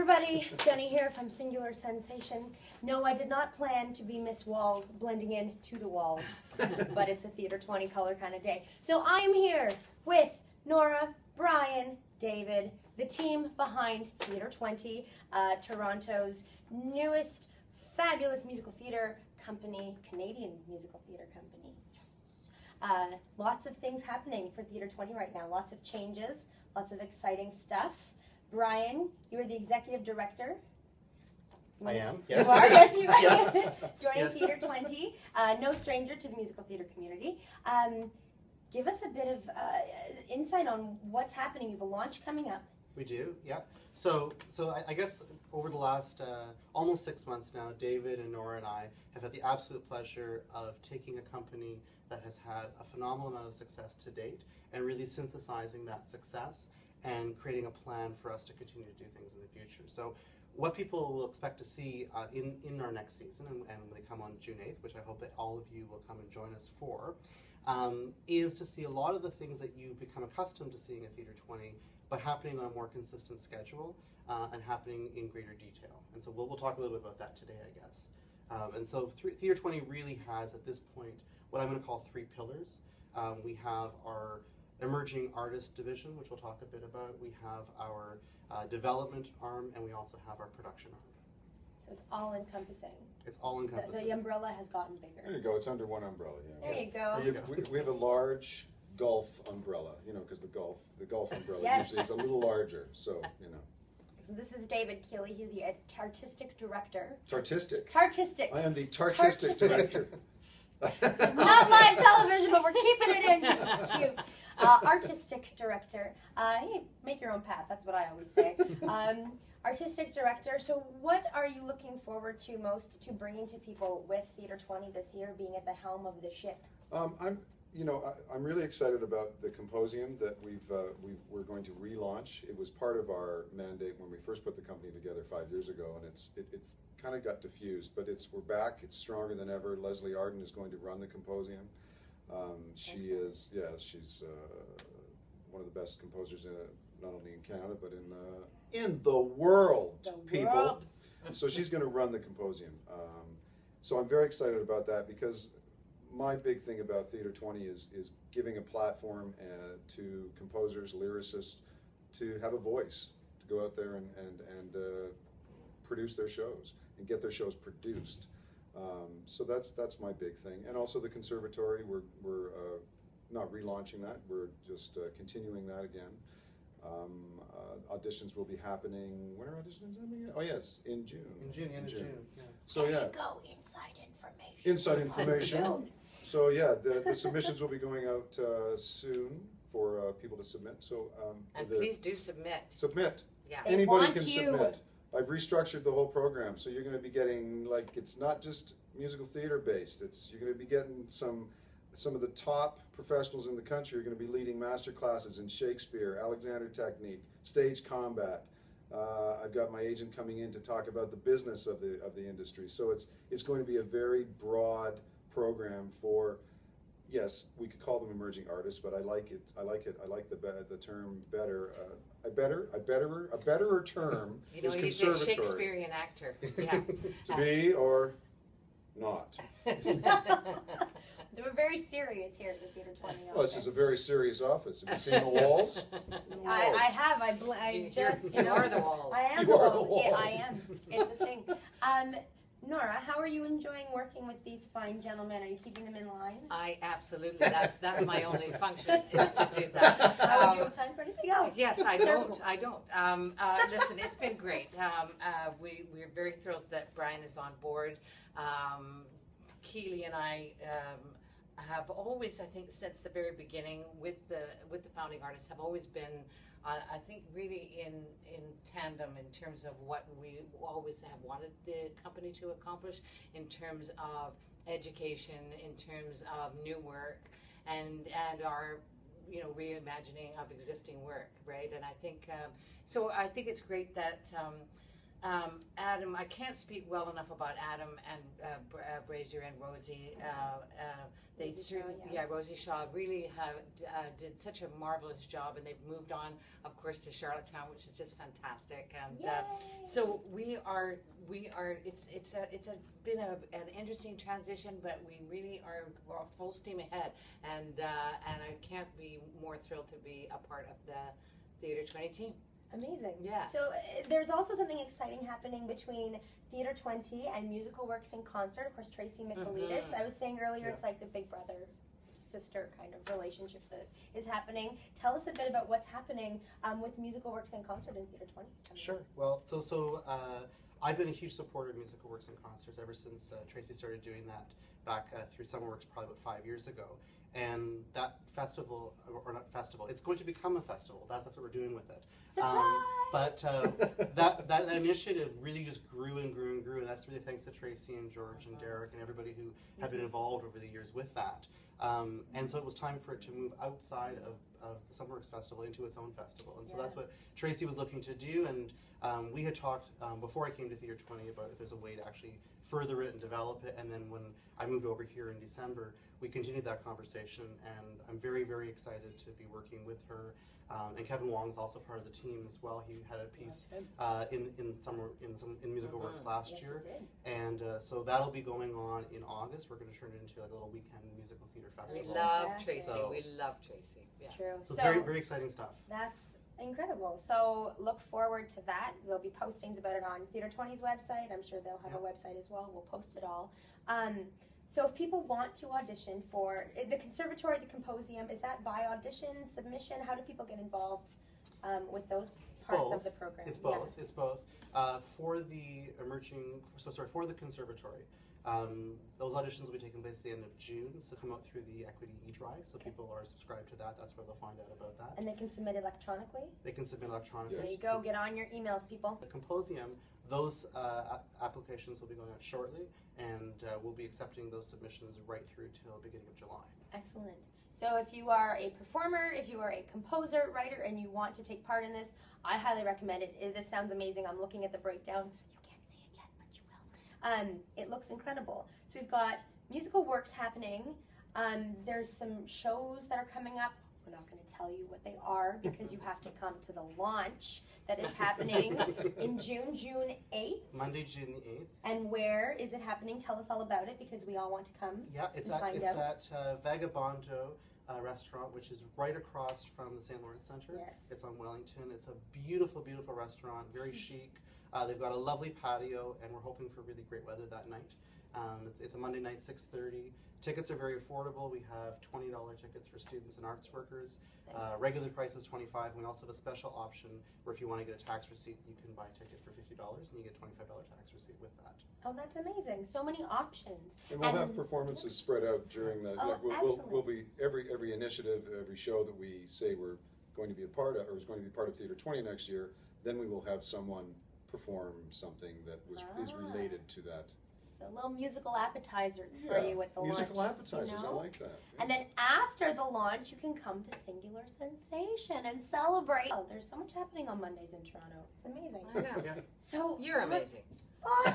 everybody, Jenny here from Singular Sensation. No, I did not plan to be Miss Walls blending in to the walls, but it's a Theatre20 color kind of day. So I'm here with Nora, Brian, David, the team behind Theatre20, Toronto's newest fabulous musical theatre company, Canadian musical theatre company. Yes. Lots of things happening for Theatre20 right now, lots of changes, lots of exciting stuff. Brian, you are the executive director. I am, You yes. are, yes, you are. Yes. Joining Yes. Theatre20, no stranger to the musical theatre community. Give us a bit of insight on what's happening. You have a launch coming up. We do, yeah. So I guess over the last almost 6 months now, David and Nora and I have had the absolute pleasure of taking a company that has had a phenomenal amount of success to date and really synthesizing that success and creating a plan for us to continue to do things in the future. So what people will expect to see in our next season, and when they come on June 8th, which I hope that all of you will come and join us for, is to see a lot of the things that you've become accustomed to seeing at Theatre20, but happening on a more consistent schedule and happening in greater detail. And so we'll talk a little bit about that today, I guess. And so Theatre20 really has, at this point, what I'm going to call 3 pillars. We have our emerging artist division, which we'll talk a bit about. We have our development arm, and we also have our production arm. So it's all encompassing. It's all encompassing. The umbrella has gotten bigger. There you go. It's under one umbrella. Yeah. There you go. We have a large golf umbrella, because the golf umbrella Yes. usually is a little larger. So So this is David Keeley. He's the artistic director. Tartistic. Tartistic. I am the tartistic director. Not live television, but we're keeping it in because it's cute. Artistic director. Hey, make your own path. That's what I always say. Artistic director. So what are you looking forward to most to bringing to people with Theatre20 this year, being at the helm of the ship? I'm really excited about the Composium that we're going to relaunch. It was part of our mandate when we first put the company together 5 years ago, and it's kind of got diffused, but we're back. It's stronger than ever. Leslie Arden is going to run the Composium. She's one of the best composers not only in Canada but in the world, people. So she's going to run the Composium. So I'm very excited about that because my big thing about Theatre20 is giving a platform to composers, lyricists, to have a voice, to go out there and produce their shows and get their shows produced. So that's my big thing. And also the conservatory, we're not relaunching that, we're just continuing that again. Auditions will be happening, when are auditions happening? Oh yes, in June. In June, end of June. Yeah. So There yeah. you go, inside information. Inside information. June. So yeah, the submissions will be going out soon for people to submit. So and please do submit. Submit. Yeah. They Anybody want can you. submit. I've restructured the whole program, so you're going to be getting, it's not just musical theater based. You're going to be getting some of the top professionals in the country are going to be leading master classes in Shakespeare, Alexander technique, stage combat. I've got my agent coming in to talk about the business of the industry. So it's going to be a very broad program for, yes, we could call them emerging artists, but I like it. I like the term better. A betterer term is he's conservatory. a Shakespearean actor. Yeah. To be or not. We're very serious here at the Theatre20 office. Well, this is a very serious office. Have you seen the walls? I have. I just, you are the walls. I am You are the walls. Yeah, walls. I am. It's a thing. Nora, how are you enjoying working with these fine gentlemen? Are you keeping them in line? Absolutely. That's my only function is to do that. Would you have time for anything else? Yes, I don't. Listen, it's been great. We're very thrilled that Brian is on board. Keeley and I have always, I think, since the very beginning with the founding artists, have always been, I think, really in tandem in terms of what we always have wanted the company to accomplish in terms of education, in terms of new work, and our reimagining of existing work, right? And I think so. I think it's great that Adam, I can't speak well enough about Adam and Brazier and Rosie. They Rosie certainly, Shaw, yeah. Rosie Shaw really did such a marvelous job, and they've moved on, of course, to Charlottetown, which is just fantastic. And so we're been an interesting transition, but we really are full steam ahead, and I can't be more thrilled to be a part of the Theatre20 team. Amazing. Yeah. So there's also something exciting happening between Theatre20 and Musical Works in Concert. Of course, Tracy Michaelides. I was saying earlier, it's like the big brother sister kind of relationship that is happening. Tell us a bit about what's happening with Musical Works in Concert in Theatre20. Sure. Well, so I've been a huge supporter of Musical Works in Concerts ever since Tracy started doing that back through Summerworks probably about 5 years ago. And that festival, or not festival, it's going to become a festival. That's what we're doing with it. Surprise! But that initiative really just grew and grew and grew, and that's really thanks to Tracy and George and Derek and everybody who have been involved over the years with that. And so it was time for it to move outside of the Summerworks Festival into its own festival. And so that's what Tracy was looking to do, and we had talked before I came to Theatre20 about if there's a way to actually further it and develop it, and then when I moved over here in December, we continued that conversation, and I'm very, very excited to be working with her. And Kevin Wong's also part of the team as well. He had a piece in Musical Works last year, and so that'll be going on in August. We're going to turn it into like a little weekend musical theater festival. We love Tracy. We love Tracy. It's true. So very, very exciting stuff. That's incredible. So look forward to that. There'll be postings about it on Theatre20's website. I'm sure they'll have a website as well. We'll post it all. So if people want to audition for the conservatory, the Composium, is that by audition, submission? How do people get involved with those parts of the program? It's both. It's both. For the for the conservatory, those auditions will be taking place at the end of June. So come out through the Equity e-drive. So people are subscribed to that. That's where they'll find out about that. And they can submit electronically? They can submit electronically. There you go. Get on your emails, people. The Composium, those applications will be going out shortly, and we'll be accepting those submissions right through till beginning of July. Excellent. So if you are a performer, if you are a composer, writer, and you want to take part in this, I highly recommend it. This sounds amazing. I'm looking at the breakdown. You can't see it yet, but you will. It looks incredible. So we've got musical works happening. There's some shows that are coming up. We're not going to tell you what they are because you have to come to the launch that is happening in June 8th. Monday, June the 8th. And where is it happening? Tell us all about it because we all want to come. Yeah, it's at Vagabondo restaurant, which is right across from the St. Lawrence Center. Yes. It's on Wellington. It's a beautiful, beautiful restaurant, very chic. They've got a lovely patio, and we're hoping for really great weather that night. It's a Monday night, 6:30. Tickets are very affordable. We have $20 tickets for students and arts workers. Nice. Regular price is $25. And we also have a special option where if you want to get a tax receipt, you can buy a ticket for $50 and you get a $25 tax receipt with that. Oh, that's amazing. So many options. And we'll have performances spread out during the, we'll be, every initiative, every show that we say we're going to be a part of, or is going to be part of Theatre20 next year, then we will have someone perform something that is related to that. So little musical appetizers for you with the musical launch. Appetizers, I like that. Yeah. And then after the launch, you can come to Singular Sensation and celebrate. Oh, there's so much happening on Mondays in Toronto. It's amazing. I know. So You're amazing. Oh,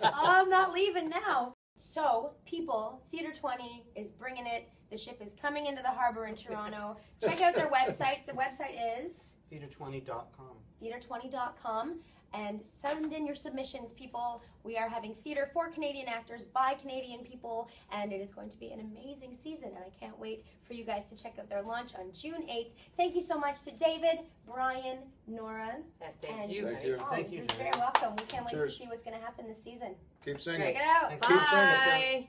I'm not leaving now. So, people, Theatre20 is bringing it. The ship is coming into the harbor in Toronto. Check out their website. The website is Theatre20.com. Theatre20.com. And send in your submissions, people. We are having theater for Canadian actors by Canadian people, and it is going to be an amazing season, and I can't wait for you guys to check out their launch on June 8th. Thank you so much to David, Brian, Nora. Thank you. Thank you. Oh, Thank you, you're Jenny. very welcome. We can't wait to Cheers. see what's going to happen this season. Keep singing. Check it out. Thanks. Keep singing. Bye.